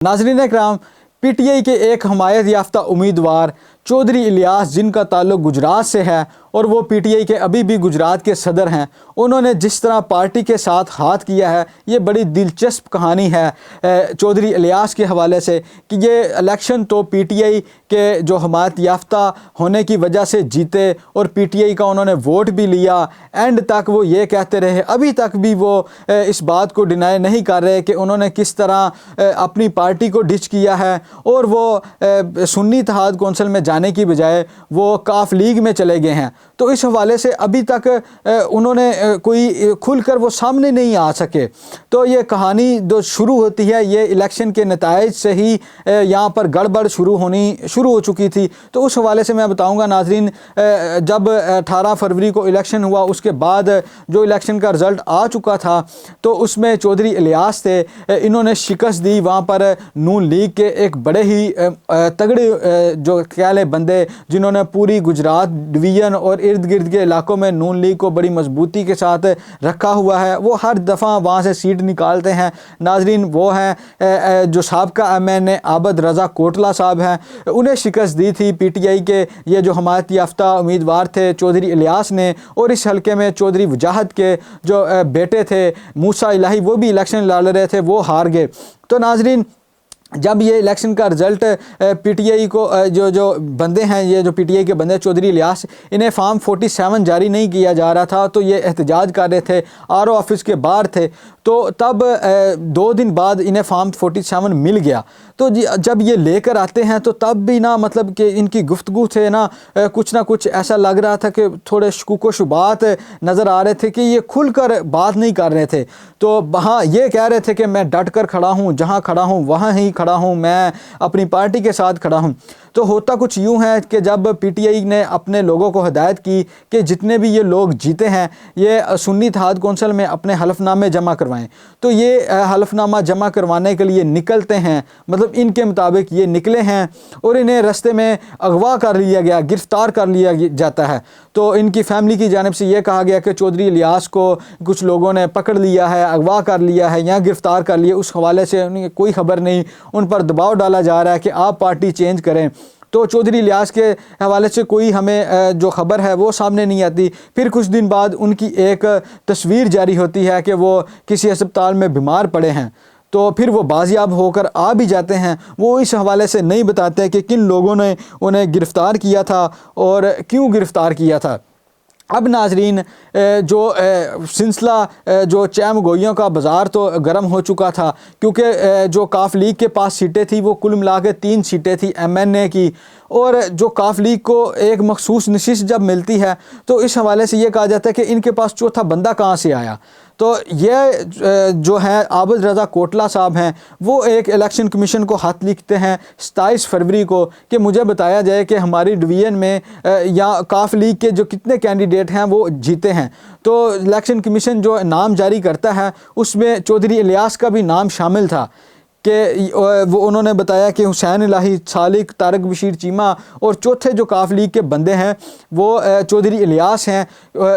नाज़रीन इकराम, पीटीआई के एक हमायत याफ्ता उम्मीदवार चौधरी इलियास, जिनका ताल्लुक गुजरात से है और वो पीटीआई के अभी भी गुजरात के सदर हैं, उन्होंने जिस तरह पार्टी के साथ हाथ किया है, ये बड़ी दिलचस्प कहानी है चौधरी इलियास के हवाले से कि ये इलेक्शन तो पीटीआई के जो हमायत याफ्ता होने की वजह से जीते और पीटीआई का उन्होंने वोट भी लिया। एंड तक वो ये कहते रहे, अभी तक भी वो इस बात को डिनाई नहीं कर रहे कि उन्होंने किस तरह अपनी पार्टी को डिच किया है और वो सुन्नी इत्तेहाद कौंसिल में जाने की बजाय वो काफ लीग में चले गए हैं। तो इस हवाले से अभी तक उन्होंने कोई खुलकर वो सामने नहीं आ सके। तो ये कहानी जो शुरू होती है, ये इलेक्शन के नताइज से ही यहाँ पर गड़बड़ शुरू हो चुकी थी। तो उस हवाले से मैं बताऊँगा नाजरीन, जब 18 फरवरी को इलेक्शन हुआ, उसके बाद जो इलेक्शन का रिज़ल्ट आ चुका था, तो उसमें चौधरी इलियास थे, इन्होंने शिकस्त दी वहाँ पर नून लीग के एक बड़े ही तगड़े जो क्या लें बंदे, जिन्होंने पूरी गुजरात डिवीज़न और इर्द गिर्द के इलाकों में नून लीग को बड़ी मजबूती के साथ रखा हुआ है। वो हर दफ़ा वहाँ से सीट निकालते हैं नाजरीन। वो हैं जो साबका MNA आबद रज़ा कोटला साहब हैं, उन्हें शिकस्त दी थी पीटीआई के ये जो हमायत याफ्ता उम्मीदवार थे चौधरी इलियास ने। और इस हल्के में चौधरी वजाहत के जो बेटे थे मूसा इलाही, वो भी इलेक्शन लड़ रहे थे, वो हार गए। तो नाजरीन, जब ये इलेक्शन का रिज़ल्ट पीटीआई को जो बंदे हैं, ये जो पीटीआई के बंदे चौधरी इलियास, इन्हें फॉर्म 47 जारी नहीं किया जा रहा था, तो ये एहतजाज कर रहे थे, RO ऑफिस के बाहर थे। तो तब 2 दिन बाद इन्हें फॉर्म 47 मिल गया। तो जब ये लेकर आते हैं तो तब भी ना, मतलब कि इनकी गुफ्तगू से ना कुछ ऐसा लग रहा था कि थोड़े शकूक शुबात नज़र आ रहे थे कि ये खुलकर बात नहीं कर रहे थे। तो हाँ, ये कह रहे थे कि मैं डट कर खड़ा हूँ, जहाँ खड़ा हूँ वहाँ ही खड़ा हूँ, मैं अपनी पार्टी के साथ खड़ा हूँ। तो होता कुछ यूँ है कि जब पीटीआई ने अपने लोगों को हिदायत की कि जितने भी ये लोग जीते हैं, ये सुन्नी इत्तेहाद कौंसिल में अपने हलफनामे जमा करवाएं, तो ये हलफनामा जमा करवाने के लिए निकलते हैं। मतलब इनके मुताबिक ये निकले हैं और इन्हें रास्ते में अगवा कर लिया गया, गिरफ़्तार कर लिया जाता है। तो इनकी फैमिली की जानिब से ये कहा गया कि चौधरी इलियास को कुछ लोगों ने पकड़ लिया है, अगवा कर लिया है या गिरफ़्तार कर लिया। उस हवाले से उन्हें कोई ख़बर नहीं, उन पर दबाव डाला जा रहा है कि आप पार्टी चेंज करें। तो चौधरी इलियास के हवाले से कोई हमें जो ख़बर है वो सामने नहीं आती। फिर कुछ दिन बाद उनकी एक तस्वीर जारी होती है कि वो किसी अस्पताल में बीमार पड़े हैं। तो फिर वो बाजियाब होकर आ भी जाते हैं। वो इस हवाले से नहीं बताते कि किन लोगों ने उन्हें गिरफ़्तार किया था और क्यों गिरफ़्तार किया था। अब नाजरीन, जो सिलसिला जो चैम गोइयों का बाज़ार तो गर्म हो चुका था, क्योंकि जो काफ लीग के पास सीटें थी वो कुल मिला के 3 सीटें थी MNA की, और जो काफ लीग को एक मखसूस नशिस्त जब मिलती है तो इस हवाले से ये कहा जाता है कि इनके पास चौथा बंदा कहाँ से आया। तो ये जो है आबद रज़ा कोटला साहब हैं, वो एक इलेक्शन कमीशन को खत लिखते हैं 27 फरवरी को कि मुझे बताया जाए कि हमारी डिवीज़न में या काफ लीग के जो कितने कैंडिडेट हैं वो जीते हैं। तो इलेक्शन कमीशन जो नाम जारी करता है उसमें चौधरी इलियास का भी नाम शामिल था कि वो उन्होंने बताया कि हुसैन इलाही, सालिक, तारक बशीर चीमा और चौथे जो काफ लीग के बंदे हैं वो चौधरी इलियास हैं।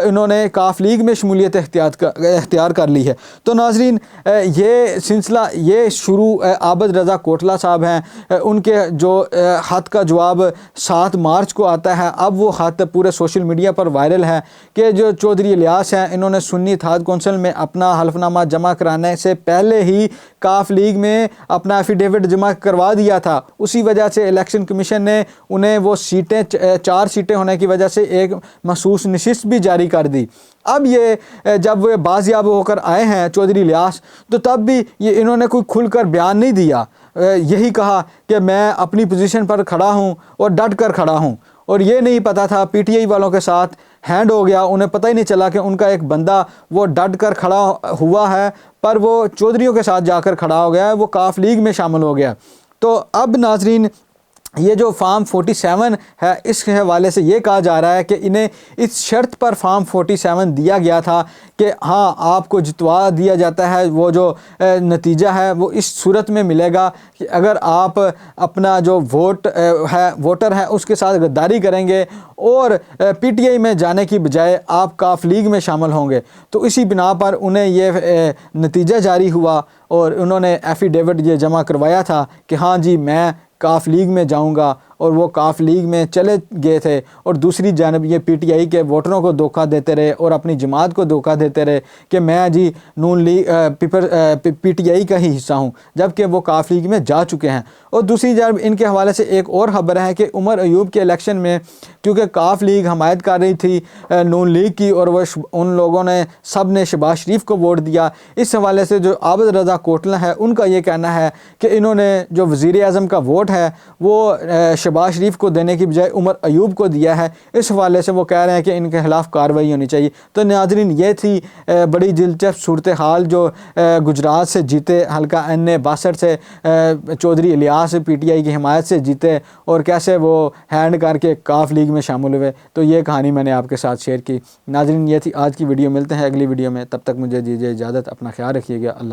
इन्होंने काफ लीग में शमूलियत इख्तियार कर ली है। तो नाजरीन, ये सिलसिला ये शुरू आबद रज़ा कोटला साहब हैं, उनके जो ख़त का जवाब 7 मार्च को आता है। अब वो ख़त पूरे सोशल मीडिया पर वायरल है कि जो चौधरी इलियास हैं, इन्होंने सुन्नी इत्तेहाद कौंसिल में अपना हलफनामा जमा कराने से पहले ही काफ लीग में अपना एफिडेविट जमा करवा दिया था। उसी वजह से इलेक्शन कमीशन ने उन्हें वो सीटें 4 सीटें होने की वजह से एक मखसूस नशिस्त भी जारी कर दी। अब ये जब वे बाजियाब होकर आए हैं चौधरी इलियास, तो तब भी ये इन्होंने कोई खुलकर बयान नहीं दिया। यही कहा कि मैं अपनी पोजीशन पर खड़ा हूँ और डट कर खड़ा हूँ। और ये नहीं पता था, पीटीआई वालों के साथ हैंड हो गया, उन्हें पता ही नहीं चला कि उनका एक बंदा वो डट कर खड़ा हुआ है, पर वो चौधरियों के साथ जाकर खड़ा हो गया है, वो काफ लीग में शामिल हो गया। तो अब नाजरीन, ये जो फार्म 47 है, इस हवाले से ये कहा जा रहा है कि इन्हें इस शर्त पर फार्म 47 दिया गया था कि हाँ, आपको जितवा दिया जाता है, वो जो नतीजा है वो इस सूरत में मिलेगा कि अगर आप अपना जो वोटर है उसके साथ गद्दारी करेंगे और पीटीआई में जाने की बजाय आप काफ लीग में शामिल होंगे। तो इसी बिना पर उन्हें ये नतीजा जारी हुआ और उन्होंने एफिडेविट ये जमा करवाया था कि हाँ जी, मैं काफ लीग में जाऊंगा, और वो काफ लीग में चले गए थे। और दूसरी जानब ये पीटीआई के वोटरों को धोखा देते रहे और अपनी जमात को धोखा देते रहे कि मैं जी नून लीग पीटीआई का ही हिस्सा हूँ, जबकि वो काफ लीग में जा चुके हैं। और दूसरी जानब इनके हवाले से एक और खबर है कि उमर अयूब के इलेक्शन में, क्योंकि काफ लीग हमायत कर रही थी नून लीग की और वह उन लोगों ने सब ने शहबाज शरीफ को वोट दिया, इस हवाले से जो आबिद रज़ा कोटला है उनका ये कहना है कि इन्होंने जो वज़ीर आज़म का वोट है वो शहबाज शरीफ को देने की बजाय उमर अयूब को दिया है। इस हवाले से वो कह रहे हैं कि इनके खिलाफ कार्रवाई होनी चाहिए। तो नाज़रीन, ये थी बड़ी दिलचस्प सूरत हाल जो गुजरात से जीते हल्का NA 62 से चौधरी इलियास पीटीआई की हिमायत से जीते और कैसे वो हैंड करके काफ लीग में शामिल हुए। तो ये कहानी मैंने आपके साथ शेयर की। नाज़रीन, ये थी आज की वीडियो। मिलते हैं अगली वीडियो में, तब तक मुझे दीजिए इजाज़त। अपना ख्याल रखिएगा। अल्लाह।